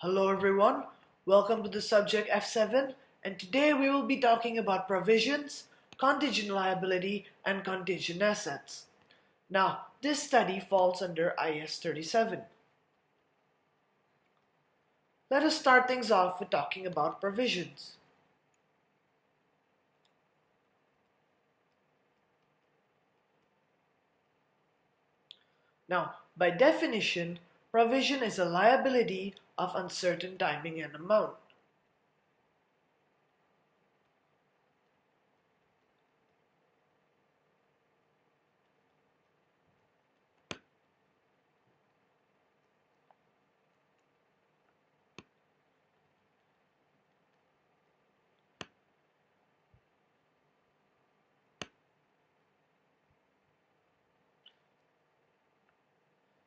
Hello everyone, welcome to the subject F7, and today we will be talking about provisions, contingent liability and contingent assets. Now, this study falls under IAS 37. Let us start things off with talking about provisions. Now, by definition, provision is a liability of uncertain timing and amount.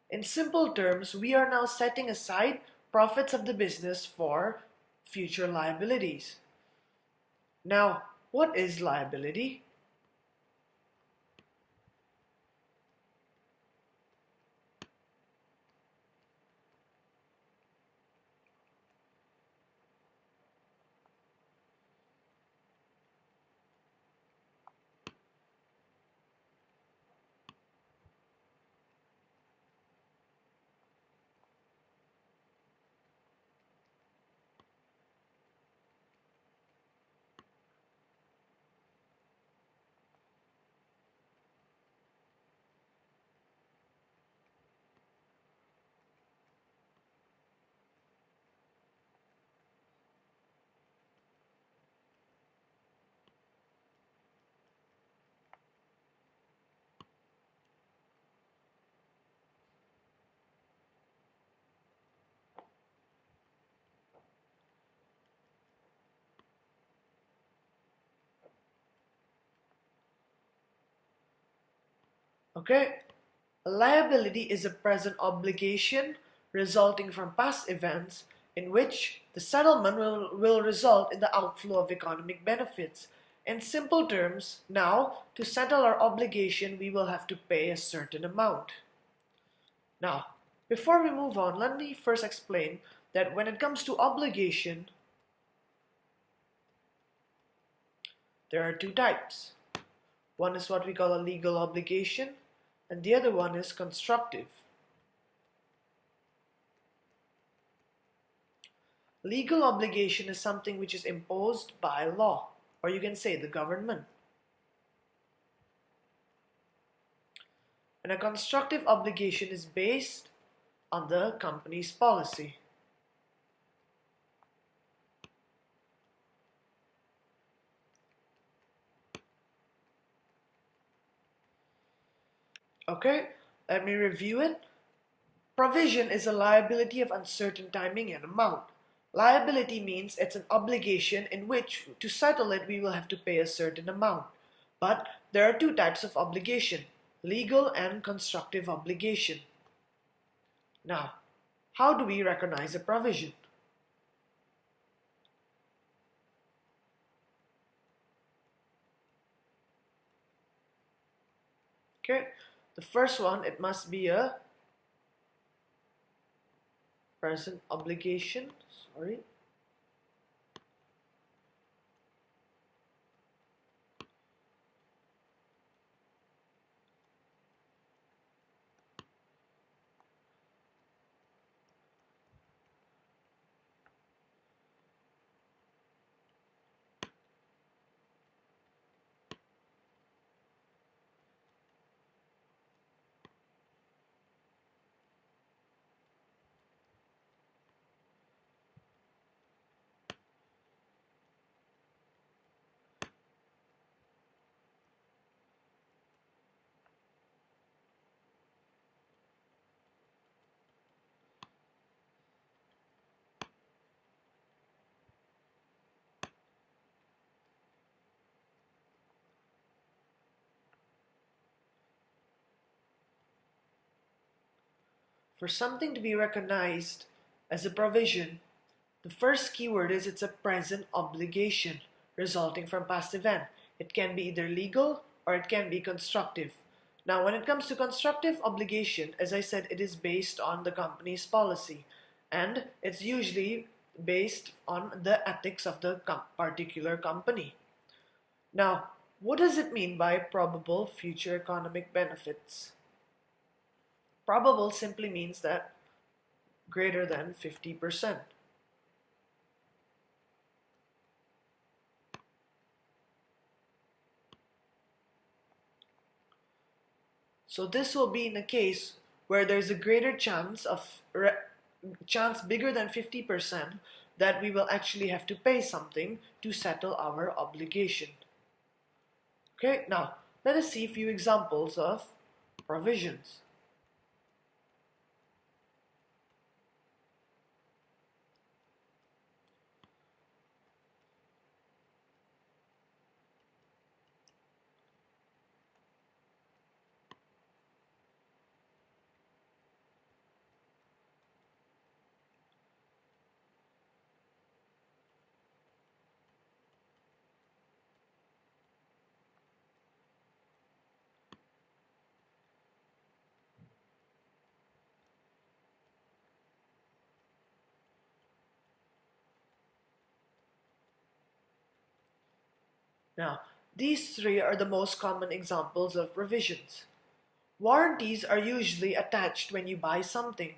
In simple terms, we are now setting aside profits of the business for future liabilities. Now, what is liability? Okay, a liability is a present obligation resulting from past events in which the settlement will result in the outflow of economic benefits. In simple terms, now, to settle our obligation, we will have to pay a certain amount. Now, before we move on, let me first explain that when it comes to obligation, there are two types. One is what we call a legal obligation, and the other one is constructive. Legal obligation is something which is imposed by law, or you can say the government. And a constructive obligation is based on the company's policy. Okay, let me review it. Provision is a liability of uncertain timing and amount. Liability means it's an obligation in which to settle it we will have to pay a certain amount. But there are two types of obligation, legal and constructive obligation. Now, how do we recognize a provision? Okay, the first one, it must be a present obligation, For something to be recognized as a provision, the first keyword is it's a present obligation resulting from past event. It can be either legal or it can be constructive. Now, when it comes to constructive obligation, as I said, it is based on the company's policy. and it's usually based on the ethics of the particular company. Now, what does it mean by probable future economic benefits? Probable simply means that greater than 50%. So this will be in a case where there's a greater chance bigger than 50% that we will actually have to pay something to settle our obligation. Okay, now let us see a few examples of provisions. Now, these three are the most common examples of provisions. Warranties are usually attached when you buy something.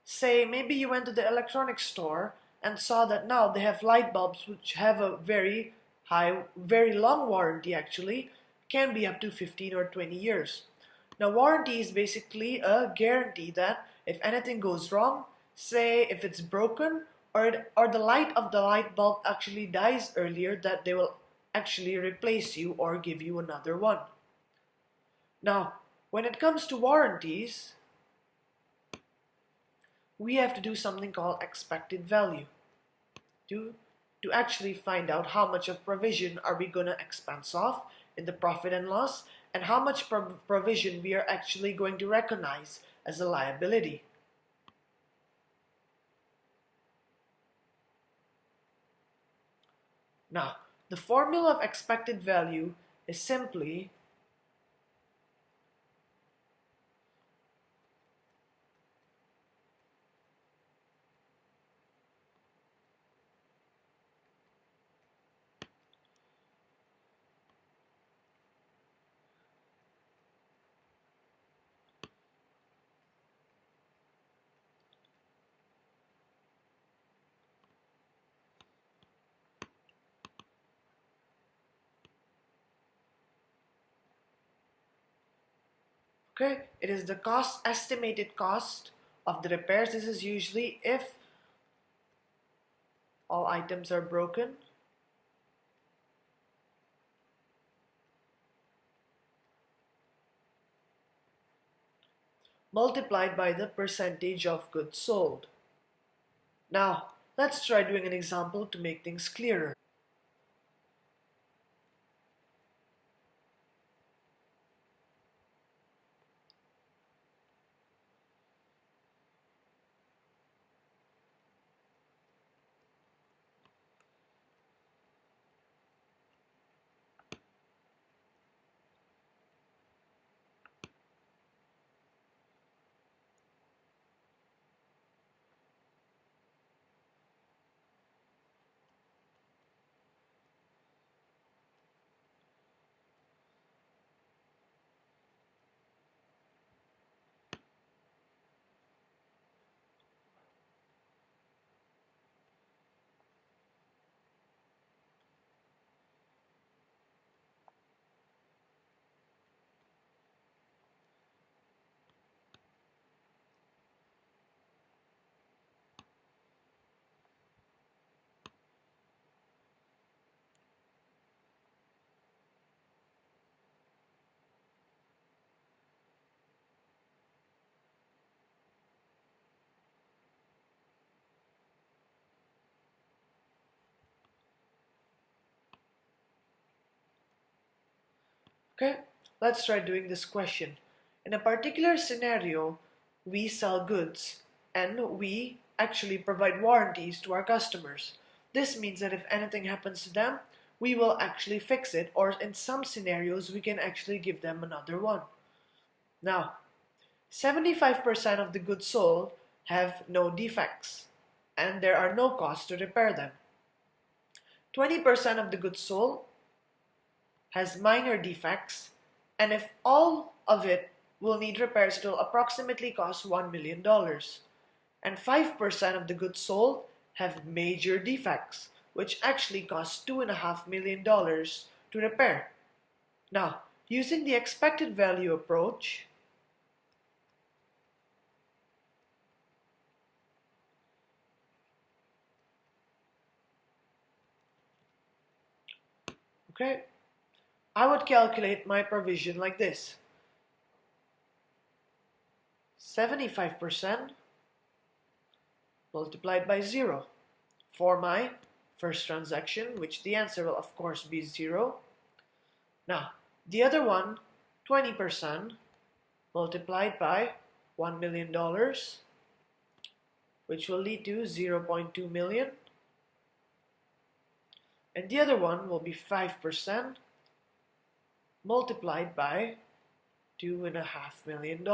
Say, maybe you went to the electronics store and saw that now they have light bulbs which have a very long warranty actually, can be up to 15 or 20 years. Now, warranty is basically a guarantee that if anything goes wrong, say if it's broken or the light of the light bulb actually dies earlier, that they will actually replace you or give you another one. Now, when it comes to warranties, we have to do something called expected value to actually find out how much of provision are we going to expense off in the profit and loss, and how much provision we are actually going to recognize as a liability. Now, the formula of expected value is simply okay, it is the estimated cost of the repairs. This is usually if all items are broken, multiplied by the percentage of goods sold. Now, let's try doing an example to make things clearer. Okay, let's try doing this question. In a particular scenario, we sell goods and we actually provide warranties to our customers. This means that if anything happens to them, we will actually fix it, or in some scenarios, we can actually give them another one. Now, 75% of the goods sold have no defects. and there are no costs to repair them. 20% of the goods sold has minor defects, and if all of it will need repairs, it will approximately cost $1 million. And 5% of the goods sold have major defects, which actually cost $2.5 million to repair. Now, using the expected value approach, okay, I would calculate my provision like this. 75% multiplied by 0 for my first transaction, which the answer will of course be 0. Now, the other one, 20% multiplied by $1 million, which will lead to 0.2 million. And the other one will be 5% multiplied by $2.5 million.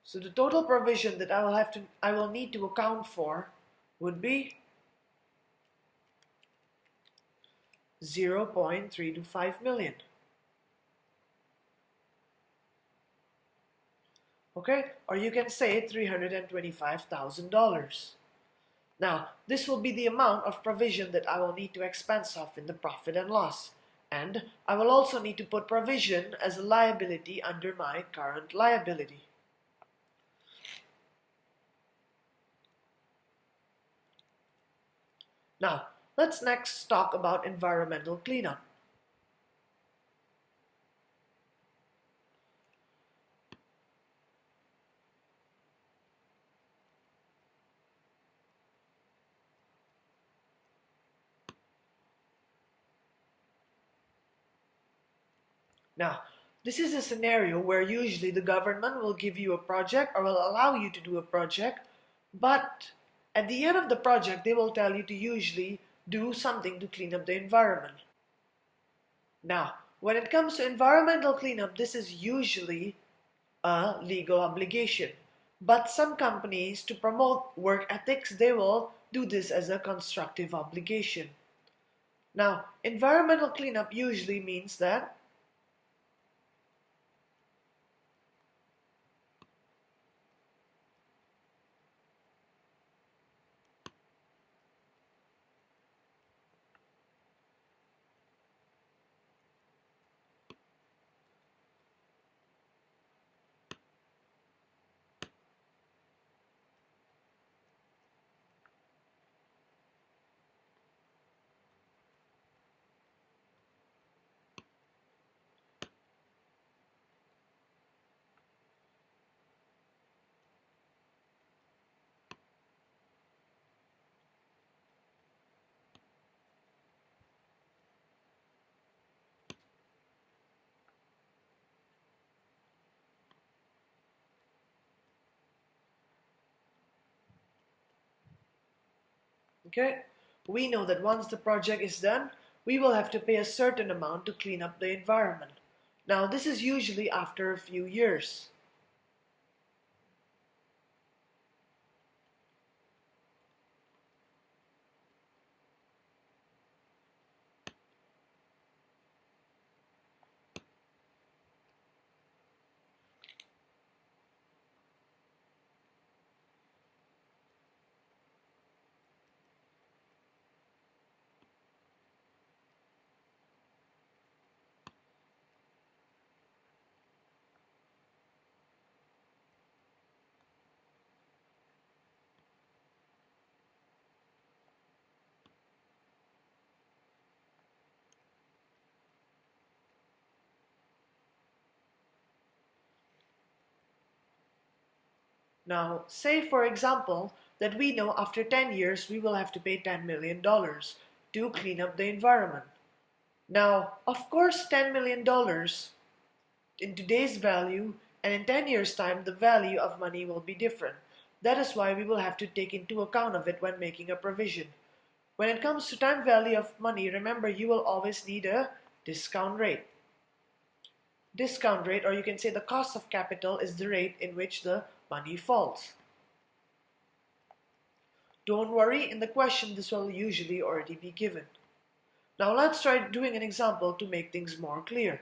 So the total provision that I will need to account for would be 0.325 million. Okay, or you can say $325,000. Now, this will be the amount of provision that I will need to expense off in the profit and loss. And I will also need to put provision as a liability under my current liability. Now, let's next talk about environmental cleanup. Now, this is a scenario where usually the government will give you a project or will allow you to do a project, but at the end of the project, they will tell you to usually do something to clean up the environment. Now, when it comes to environmental cleanup, this is usually a legal obligation. But some companies, to promote work ethics, they will do this as a constructive obligation. Now, environmental cleanup usually means that okay, we know that once the project is done, we will have to pay a certain amount to clean up the environment. Now, this is usually after a few years. Now, say for example that we know after 10 years we will have to pay $10 million to clean up the environment. Now, of course, $10 million in today's value and in 10 years' time, the value of money will be different. That is why we will have to take into account of it when making a provision. When it comes to time value of money, remember you will always need a discount rate. Discount rate, or you can say the cost of capital, is the rate in which the money falls. Don't worry, in the question this will usually already be given. Now let's try doing an example to make things more clear.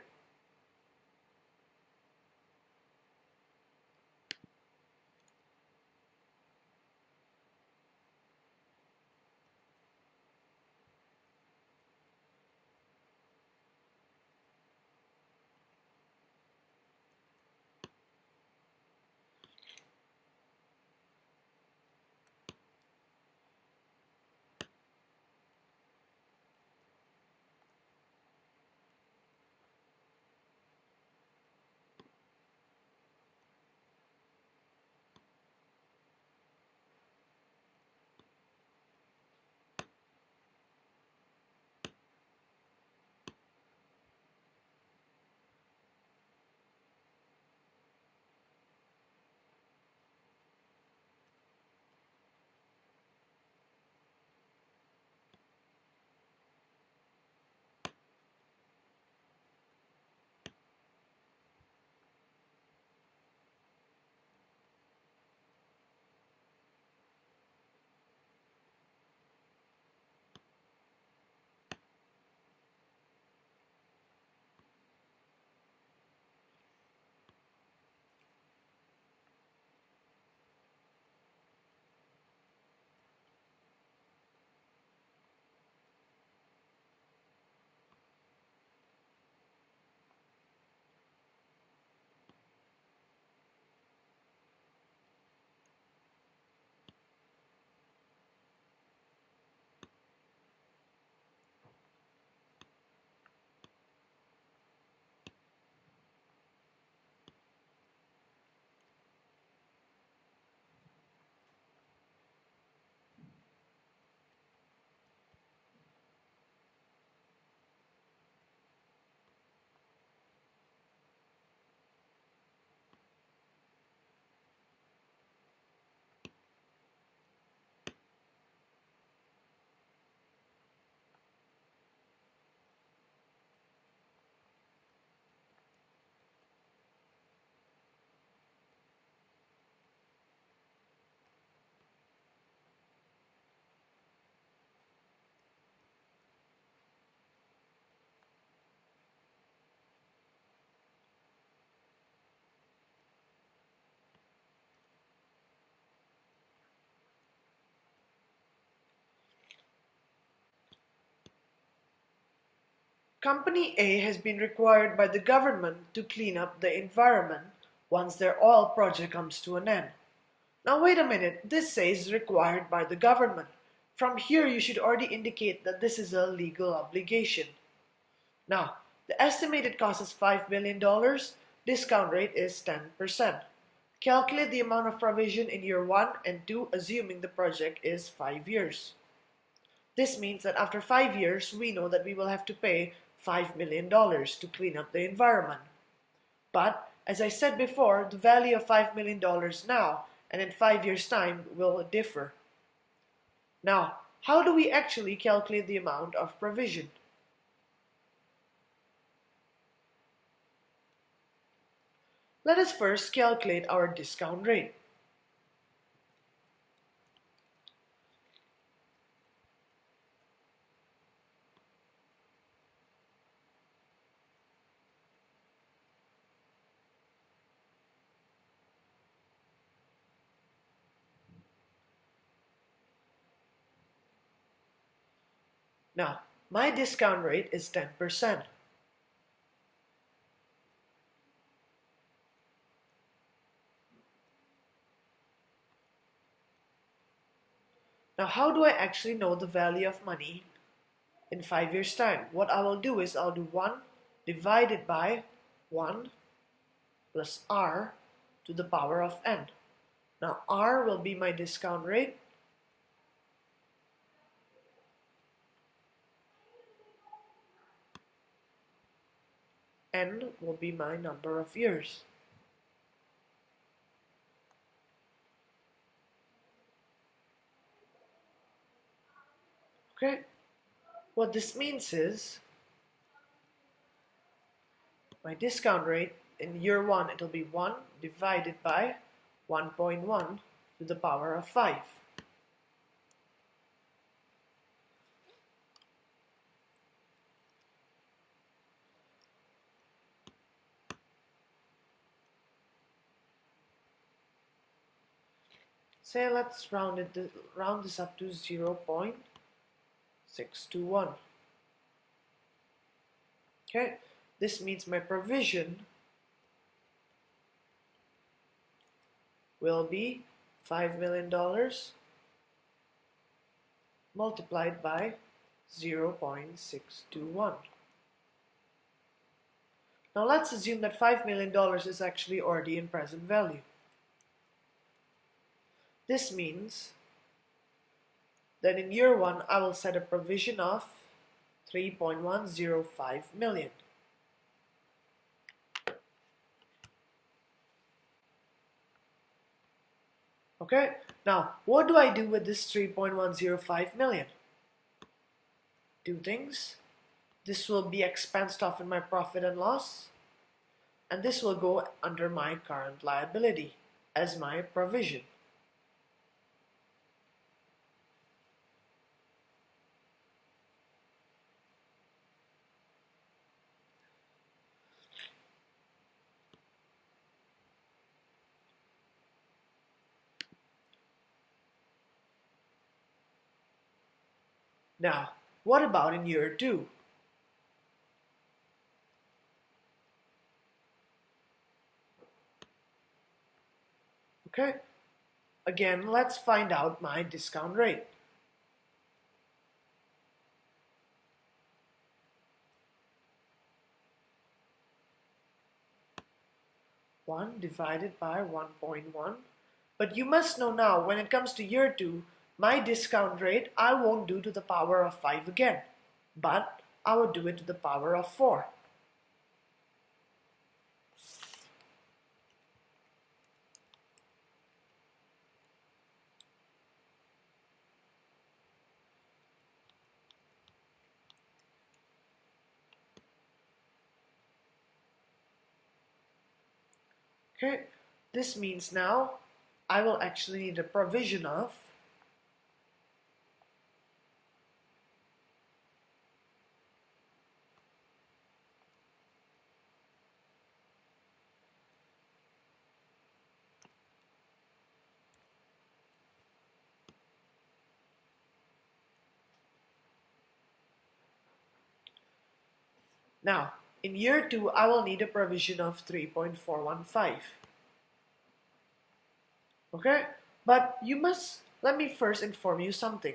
Company A has been required by the government to clean up the environment once their oil project comes to an end. Now wait a minute, this says required by the government. From here you should already indicate that this is a legal obligation. Now, the estimated cost is $5 million, discount rate is 10%. Calculate the amount of provision in year 1 and 2 assuming the project is 5 years. This means that after 5 years, we know that we will have to pay $5 million to clean up the environment. But, as I said before, the value of $5 million now and in 5 years' time will differ. Now, how do we actually calculate the amount of provision? Let us first calculate our discount rate. Now, my discount rate is 10%. Now, how do I actually know the value of money in 5 years' time? What I will do is I'll do 1 divided by 1 plus r to the power of n. Now, r will be my discount rate. N will be my number of years. Okay, what this means is my discount rate in year 1, it'll be 1 divided by 1.1 to the power of 5. Say let's round this up to 0.621. Okay, this means my provision will be $5 million multiplied by 0.621. Now let's assume that $5 million is actually already in present value. This means that in year 1, I will set a provision of 3.105 million. Okay, now what do I do with this 3.105 million? Two things. This will be expensed off in my profit and loss, and this will go under my current liability as my provision. Now, what about in year 2? Okay, again, let's find out my discount rate. One divided by 1.1. But you must know now, when it comes to year 2, my discount rate, I won't do to the power of 5 again, but I will do it to the power of 4. Okay, this means now I will actually need a provision of now, in year 2, I will need a provision of 3.415. Okay? But let me first inform you something.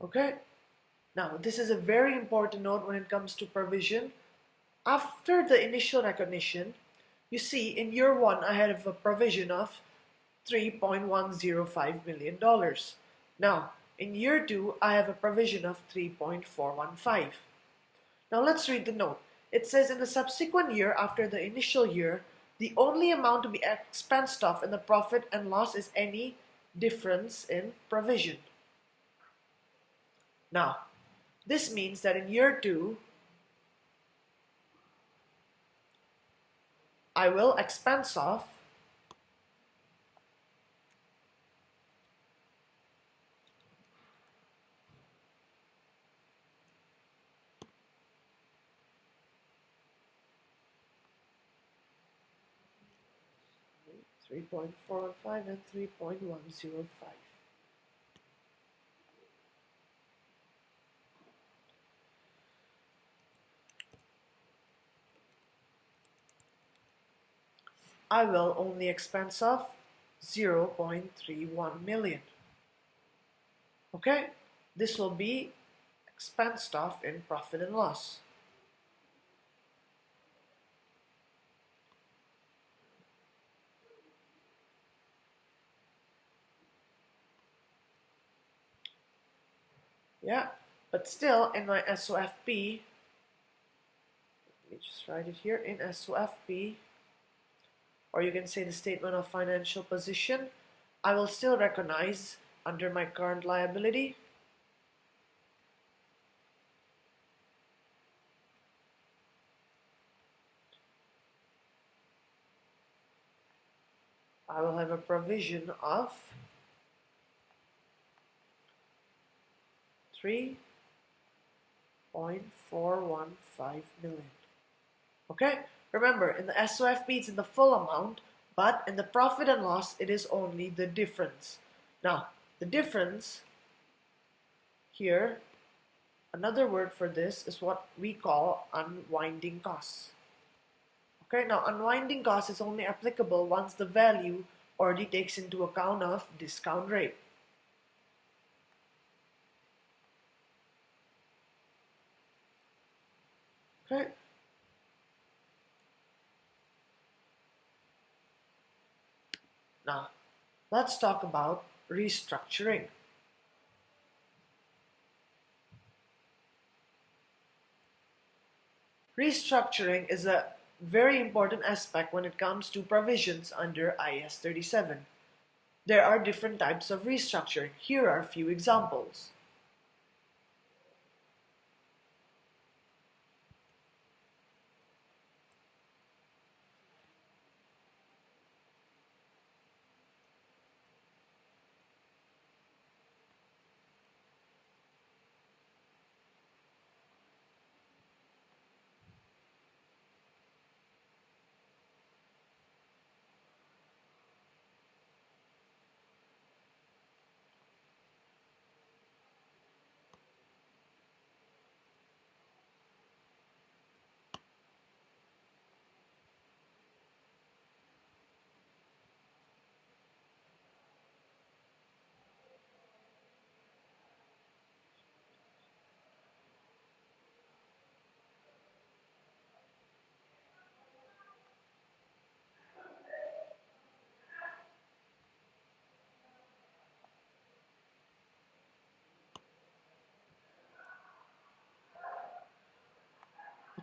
Okay? Now, this is a very important note when it comes to provision. After the initial recognition, you see in year 1, I had a provision of $3.105 million. Now, in year 2, I have a provision of 3.415. Now, let's read the note. It says in the subsequent year after the initial year, the only amount to be expensed off in the profit and loss is any difference in provision. Now, this means that in year 2, I will expense off 3.415 and 3.105. I will only expense off 0.31 million. Okay, this will be expensed off in profit and loss. Yeah, but still in my SOFP, let me just write it here, in SOFP, or you can say the statement of financial position, I will still recognize under my current liability I will have a provision of 3.415 million. Okay, remember in the SOFP it's in the full amount, but in the profit and loss it is only the difference. Now, the difference here, another word for this is what we call unwinding costs. Okay, now unwinding cost is only applicable once the value already takes into account of discount rate. Okay. Now, let's talk about restructuring. Restructuring is a very important aspect when it comes to provisions under IAS 37. There are different types of restructuring. Here are a few examples.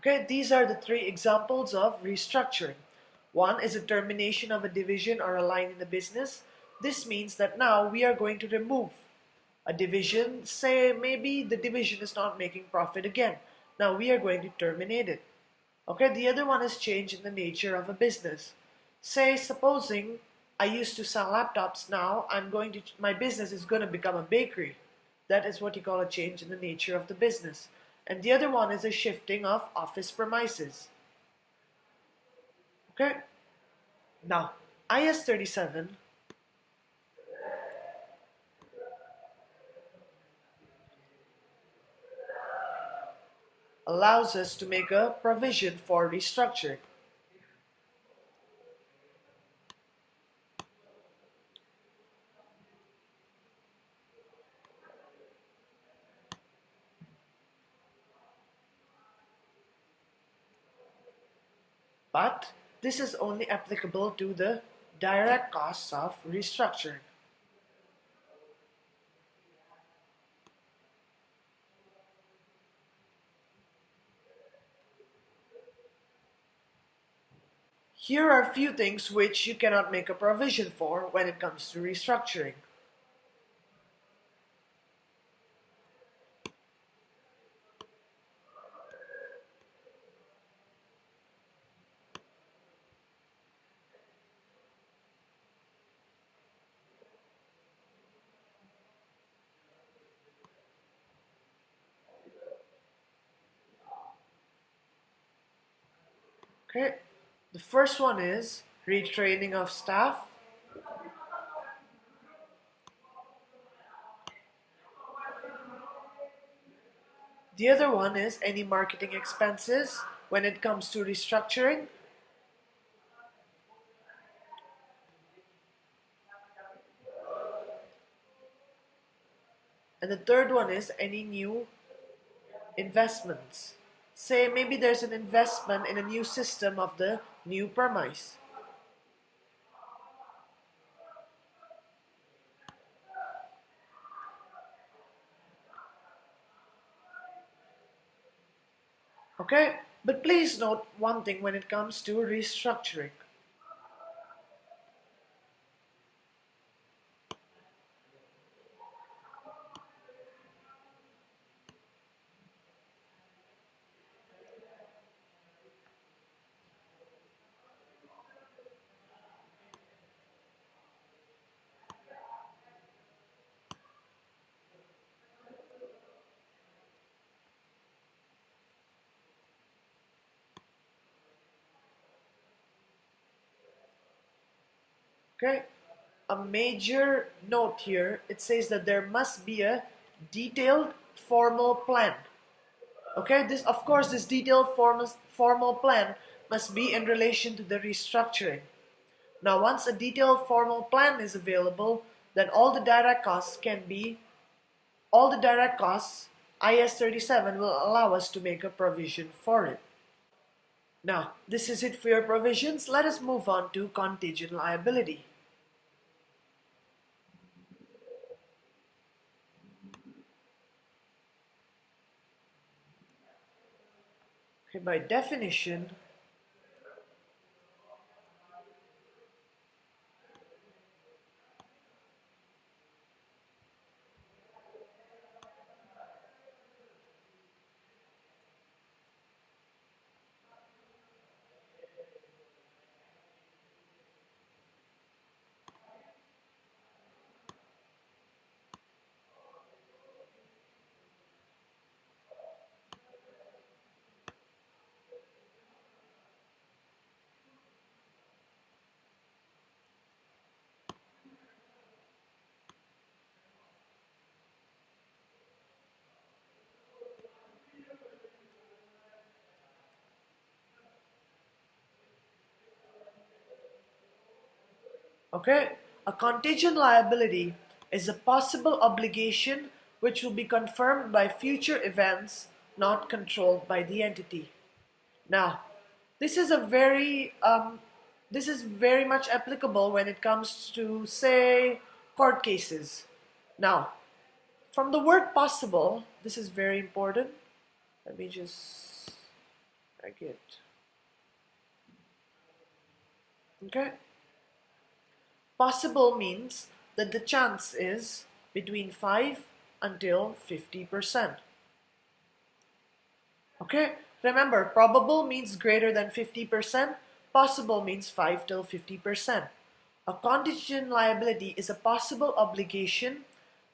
Okay, these are the three examples of restructuring. One is a termination of a division or a line in the business. This means that now we are going to remove a division. Say maybe the division is not making profit again. Now we are going to terminate it. Okay, the other one is change in the nature of a business. Say, supposing I used to sell laptops, now my business is going to become a bakery. That is what you call a change in the nature of the business. And the other one is a shifting of office premises. Okay, now IAS 37 allows us to make a provision for restructuring. But this is only applicable to the direct costs of restructuring. Here are a few things which you cannot make a provision for when it comes to restructuring. Okay, the first one is retraining of staff. The other one is any marketing expenses when it comes to restructuring. And the third one is any new investments. Say maybe there's an investment in a new system of the new premise. Okay, but please note one thing when it comes to restructuring. Okay, a major note here, it says that there must be a detailed formal plan. Okay, this of course this detailed formal plan must be in relation to the restructuring. Now once a detailed formal plan is available, then all the direct costs IAS 37 will allow us to make a provision for it. Now, this is it for your provisions. Let us move on to contingent liability. Okay, by definition, okay, a contingent liability is a possible obligation which will be confirmed by future events not controlled by the entity. Now, this is a this is very much applicable when it comes to, say, court cases. Now, from the word possible, this is very important. Let me just drag it. Okay. Possible means that the chance is between 5 until 50%. Okay? Remember, probable means greater than 50%, possible means 5 till 50%. A contingent liability is a possible obligation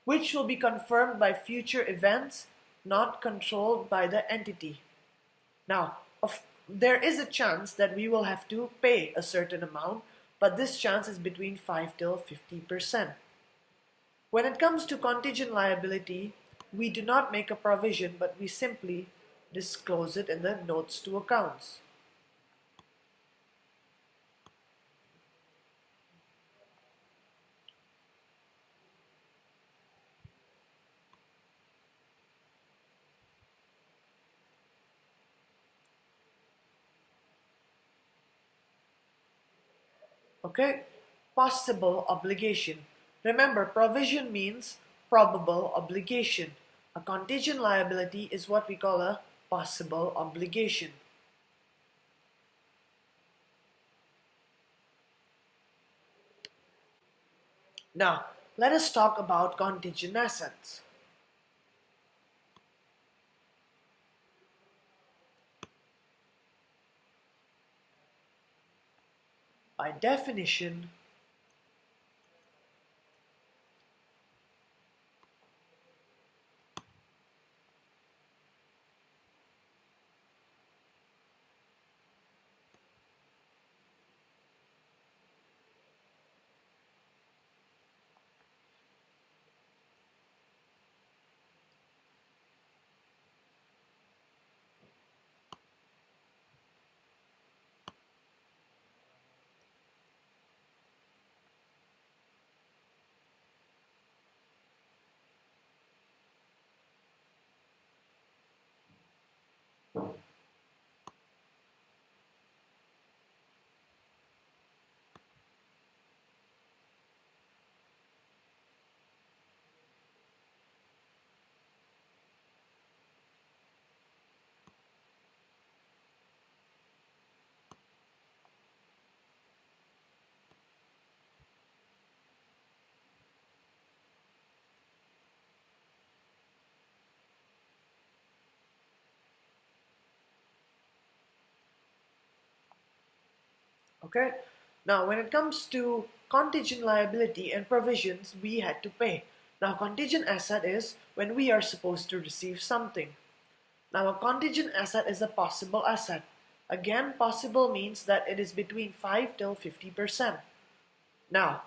which will be confirmed by future events not controlled by the entity. Now, there is a chance that we will have to pay a certain amount, but this chance is between 5 till 50%. When it comes to contingent liability, we do not make a provision, but we simply disclose it in the notes to accounts. Okay? Possible obligation. Remember, provision means probable obligation. A contingent liability is what we call a possible obligation. Now, let us talk about contingent assets. By definition, Okay, now when it comes to contingent liability and provisions we had to pay. Now contingent asset is when we are supposed to receive something. Now a contingent asset is a possible asset. Again, possible means that it is between 5 till 50%. Now,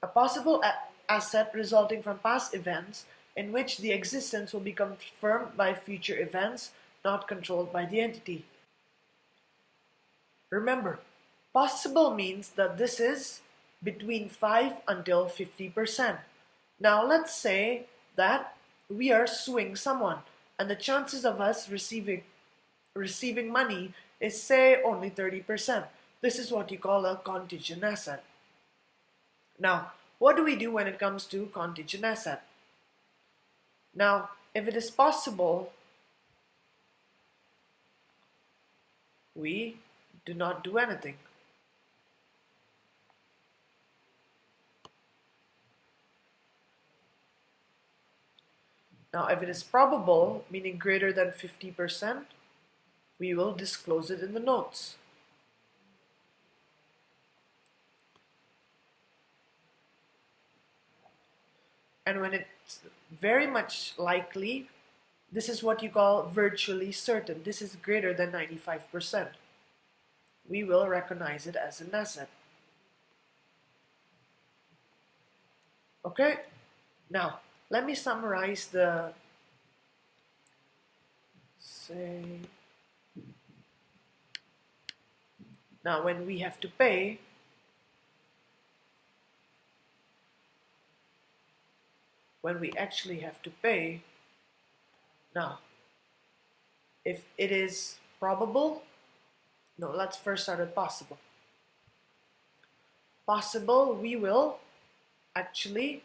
a possible asset resulting from past events in which the existence will become confirmed by future events not controlled by the entity. Remember, possible means that this is between 5 until 50%. Now let's say that we are suing someone and the chances of us receiving money is, say, only 30%. This is what you call a contingent asset. Now, what do we do when it comes to contingent asset? Now, if it is possible, we do not do anything. Now, if it is probable, meaning greater than 50%, we will disclose it in the notes. And when it's very much likely, this is what you call virtually certain. This is greater than 95%. We will recognize it as an asset. Okay? Now, let me summarize the, now when we have to pay, when we actually have to pay, now, if it is probable, no, let's first start with possible. Possible, we will actually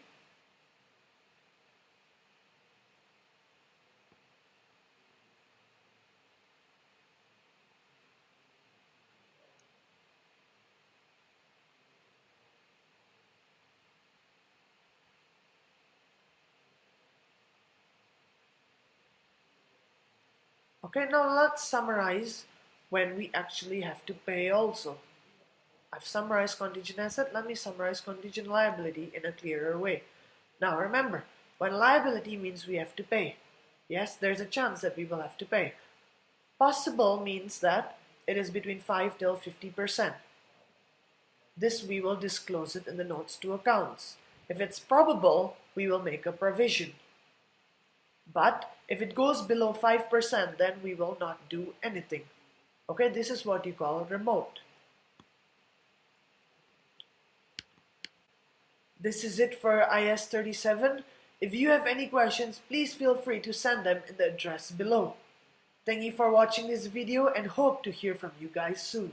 okay, now let's summarize when we actually have to pay also. I've summarized contingent asset, let me summarize contingent liability in a clearer way. Now remember, when liability means we have to pay. Yes, there's a chance that we will have to pay. Possible means that it is between 5 till 50%. This we will disclose it in the notes to accounts. If it's probable, we will make a provision. But if it goes below 5%, then we will not do anything. Okay, this is what you call remote. This is it for IAS 37. If you have any questions, please feel free to send them in the address below. Thank you for watching this video and hope to hear from you guys soon.